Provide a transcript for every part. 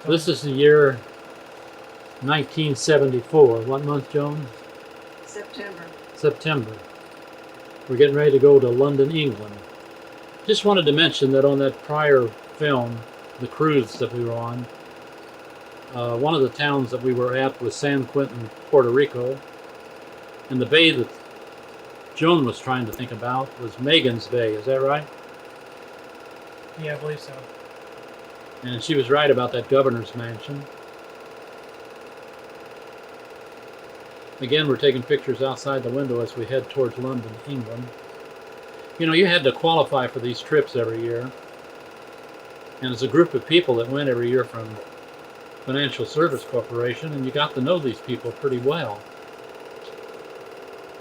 This is the year 1974. What month, Joan? September. September. We're getting ready to go to London, England. Just wanted to mention that on that prior film, the cruise that we were on, one of the towns that we were at was San Quentin, Puerto Rico. And the bay that Joan was trying to think about was Megan's Bay. Is that right? Yeah, I believe so. And she was right about that governor's mansion. Again, we're taking pictures outside the window as we head towards London, England. You know, you had to qualify for these trips every year. And it's a group of people that went every year from Financial Service Corporation, and you got to know these people pretty well.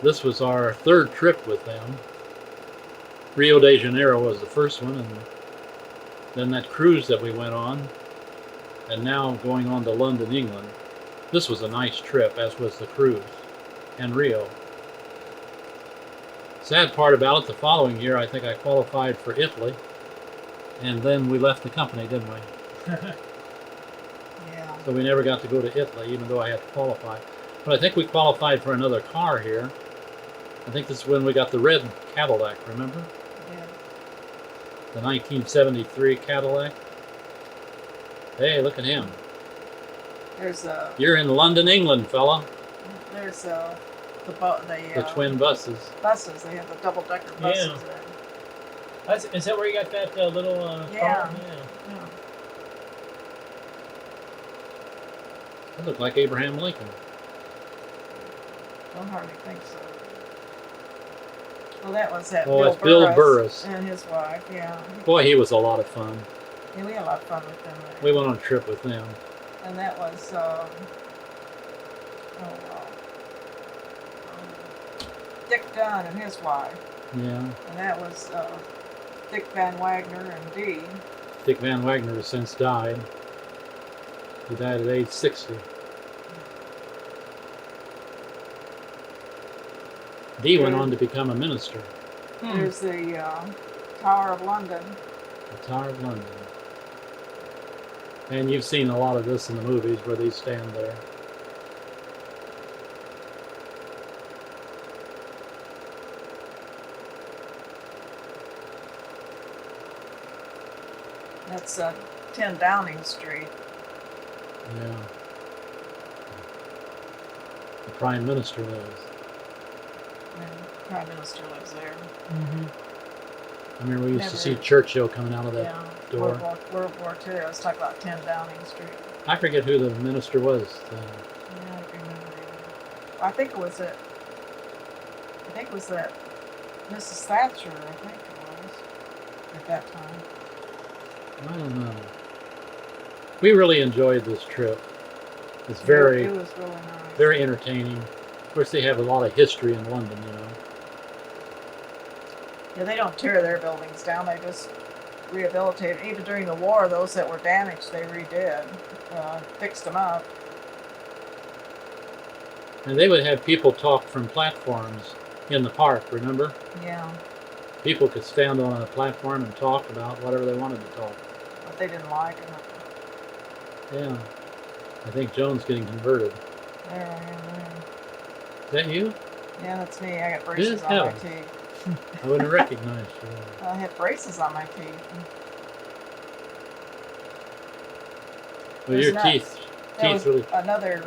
This was our third trip with them. Rio de Janeiro was the first one, and then that cruise that we went on, and now going on to London, England. This was a nice trip, as was the cruise, and Rio. Sad part about it, the following year I think I qualified for Italy, and then we left the company, didn't we? Yeah. So we never got to go to Italy, even though I had to qualify. But I think we qualified for another car here. I think this is when we got the red Cadillac, remember? Yeah. The 1973 Cadillac. Hey, look at him. There's You're in London, England, fella. there's the Twin buses. buses. They have the double-decker buses Yeah. there. Is that where you got that little Yeah. car? Yeah. Yeah. That looked like Abraham Lincoln. Don't hardly think so. Well, that was that Oh, it's Bill Burris. and his wife. Yeah. Boy, he was a lot of fun. Yeah, we had a lot of fun with them there. We went on a trip with them. And that was Dick Dunn and his wife. Yeah. And that was Dick Van Wagner and Dee. Dick Van Wagner has since died. He died at age 60. Dee went on to become a minister. There's the Tower of London. The Tower of London. And you've seen a lot of this in the movies where they stand there. That's 10 Downing Street. Yeah. The Prime Minister lives. And the Prime Minister lives there. Mm-hmm. I remember we used to see Never- Churchill coming out of that Yeah. door. World War II. I was talking about 10 Downing Street. I forget who the minister was. Yeah, I don't remember either. I think it was that Mrs. Thatcher, I think it was, at that time. I don't know. We really enjoyed this trip. It's very, It was really nice. very entertaining. Of course, they have a lot of history in London, you know. Yeah, they don't tear their buildings down. They just rehabilitate. Even during the war, those that were damaged, they redid, fixed them up. And they would have people talk from platforms in the park, remember? Yeah, People could stand on a platform and talk about whatever they wanted to talk. but they didn't like it. Yeah. I think Joan's getting converted. There I am there. Is that you? Yeah, that's me. I got braces Good on my heavens. teeth. I wouldn't have recognized you. I had braces on my teeth. Well, There's your not- teeth There was really, another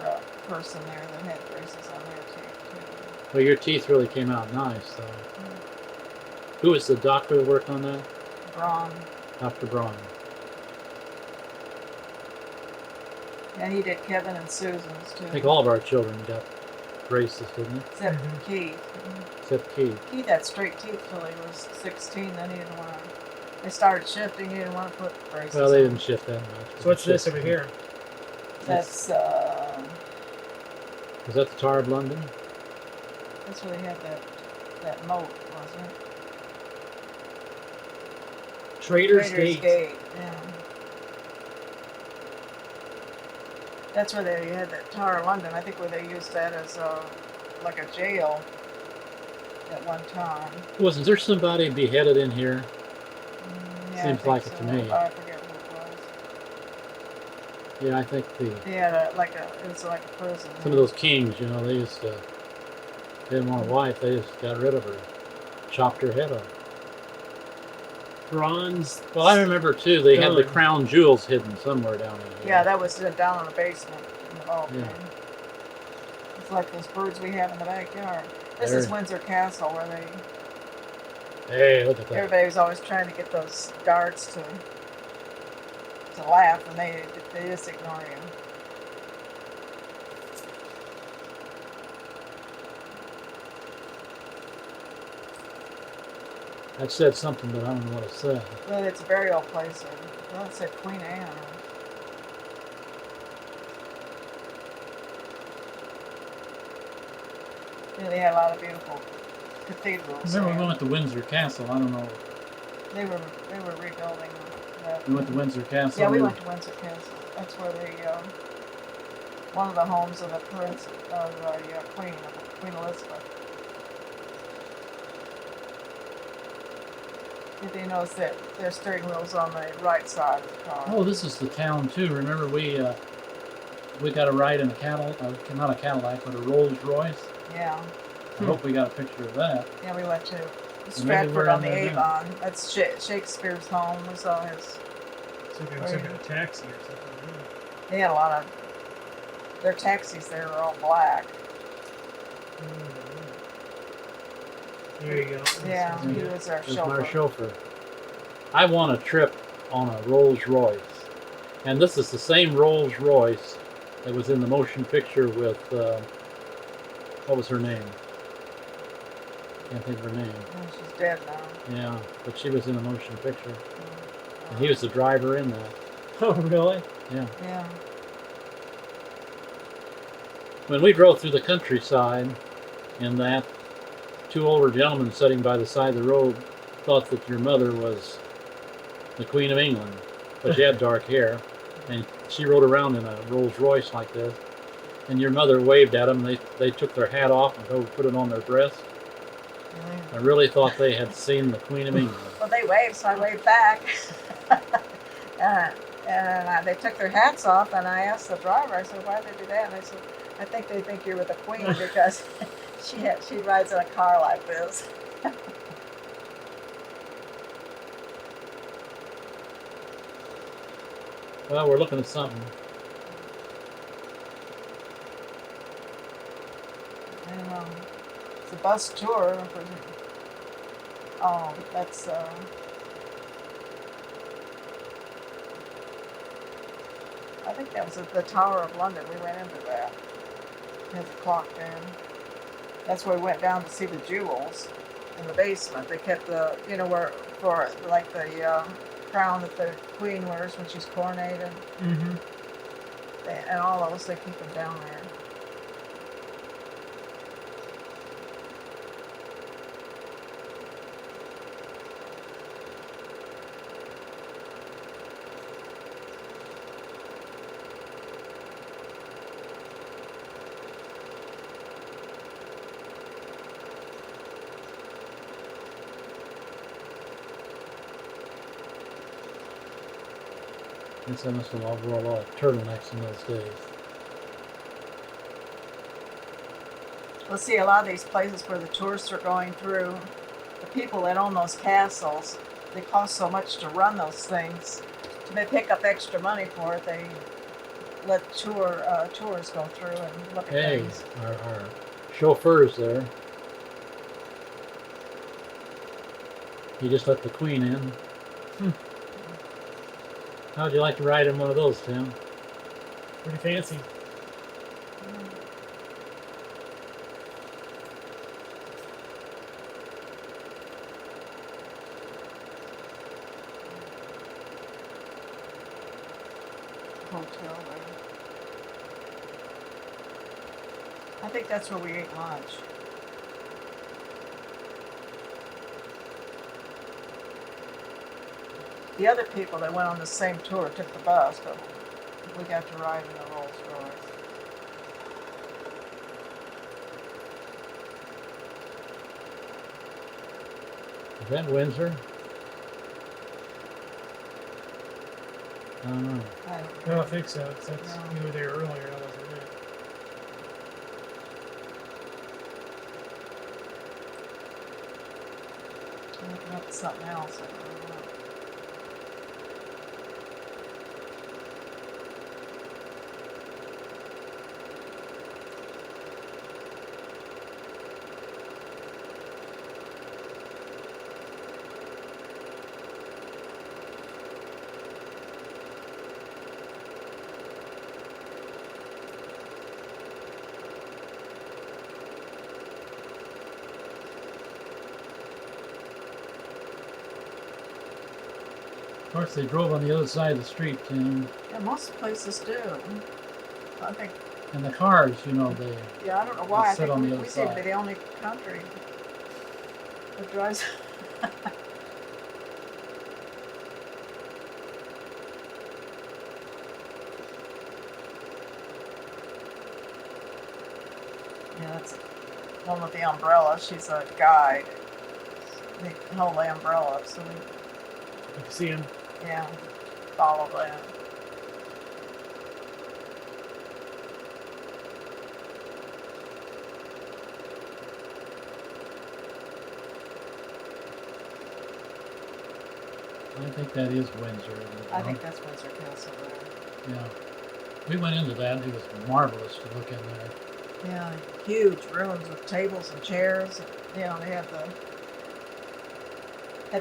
person there that had braces on their teeth too. well, your teeth really came out nice, though. Who was the doctor who worked on that? Braun. Dr. Braun. Yeah, he did Kevin and Susan's too. I think all of our children got braces, didn't they? Except Mhm. Keith. Except Keith. Keith had straight teeth till he was 16. Then he didn't want to. They started shifting. He didn't want to put braces. Well, they on. didn't shift that much. So what's this over here? That's Is that the Tower of London? that's where they had that moat, wasn't it? Trader's Trader's Gate. Gate. Yeah. That's where they had that Tower of London. I think where they used that as like a jail at one time. Wasn't there somebody beheaded in here? Yeah, I Seems think like it so. to me. I forget who it was. Yeah, I think He had it was like a prison. some of those kings, you know, they used to, they didn't want a wife, they just got rid of her, chopped her head off. Bronze. Well, I remember too, they had the Stone. crown jewels hidden somewhere down in here. Yeah, that was down in the basement in the ball Yeah. pit. It's like those birds we have in the backyard. This There. is Windsor Castle, where Hey, look at that. everybody was always trying to get those guards to laugh, and they just ignore you. That said something, but I don't know what it said. Well, it's a burial place. Well, it said Queen Anne. Yeah, they had a lot of beautiful cathedrals. Remember we there. went to Windsor Castle, I don't know. They were rebuilding that. We went to Windsor Castle. Yeah, we went to Windsor Castle. That's where one of the homes of the Queen Elizabeth. Did you notice that their steering wheel's on the right side of the car? Oh, this is the town too. Remember we got a ride in a not a Cadillac, but a Rolls Royce. Yeah. I hope we got a picture of that. Yeah, we went to we're Stratford on in the there now. Avon. That's Shakespeare's home. We saw his. It's like a taxi or something. They had a lot of. Their taxis there were all black. There you go. Yeah, he was our There's chauffeur. our chauffeur. I won a trip on a Rolls Royce, and this is the same Rolls Royce that was in the motion picture with what was her name? Can't think of her name. And she's dead now. Yeah, but she was in a motion picture, and he was the driver in that. Oh, really? Yeah. Yeah. When we drove through the countryside, in that, two older gentlemen sitting by the side of the road thought that your mother was the Queen of England, but she had dark hair, and she rode around in a Rolls Royce like this. And your mother waved at them. They took their hat off and put it on their breast. I really thought they had seen the Queen of England. Well, they waved, so I waved back. And they took their hats off, and I asked the driver, I said, why did they do that? And I said, I think they think you're with the Queen because she rides in a car like this. Well, we're looking at something. And it's a bus tour. Oh, that's I think that was at the Tower of London. We went into that. There's a clock there. That's where we went down to see the jewels in the basement. They kept the, where for like the crown that the Queen wears when she's coronated, Mm-hmm. and all those. They keep them down there. I guess I must have wore a lot of turtlenecks in those days. Let's see, a lot of these places where the tourists are going through, the people that own those castles, they cost so much to run those things. So they pick up extra money for it. They let tours go through and look at Hey, things. our chauffeur's there. He just let the Queen in. How'd you like to ride in one of those, Tim? Pretty fancy. Hotel there. I think that's where we ate lunch. The other people that went on the same tour took the bus, but we got to ride in the Rolls Royce. Is that Windsor? I don't know. I I don't don't think so. 'Cause that's, No. you were there earlier. I wasn't there. I'm looking up something else. I don't know. Of course, they drove on the other side of the street, Tim. Yeah, most places do. I think. And the cars, you know, they Yeah, I don't know why. I sit think on we, the other we seem to be side. the only country that drives. Yeah, that's the one with the umbrella. She's a guide. They hold the umbrella, so we, You can see him. yeah, follow that. I think that is Windsor. I think that's Windsor Castle there. Yeah. We went into that. It was marvelous to look in there. Yeah, huge rooms with tables and chairs. You know, they had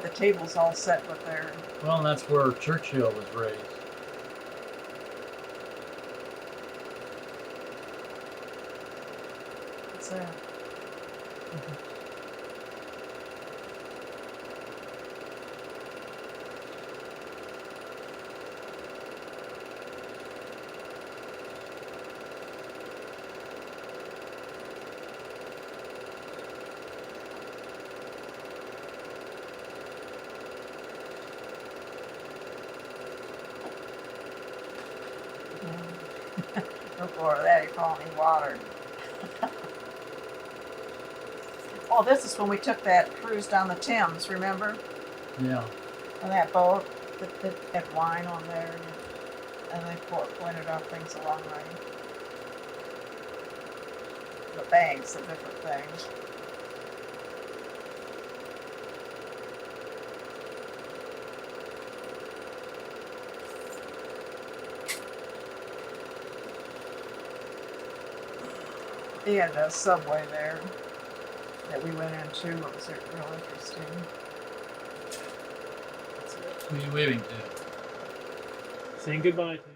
the tables all set with their. Well, and that's where Churchill was raised. What's that? No more of that. You call me water. Oh, this is when we took that cruise down the Thames. Remember? Yeah. On that boat that had wine on there, and they pointed out things along the banks of different things. They had a subway there that we went into. It was real interesting. Who are you waving to? Saying goodbye to you.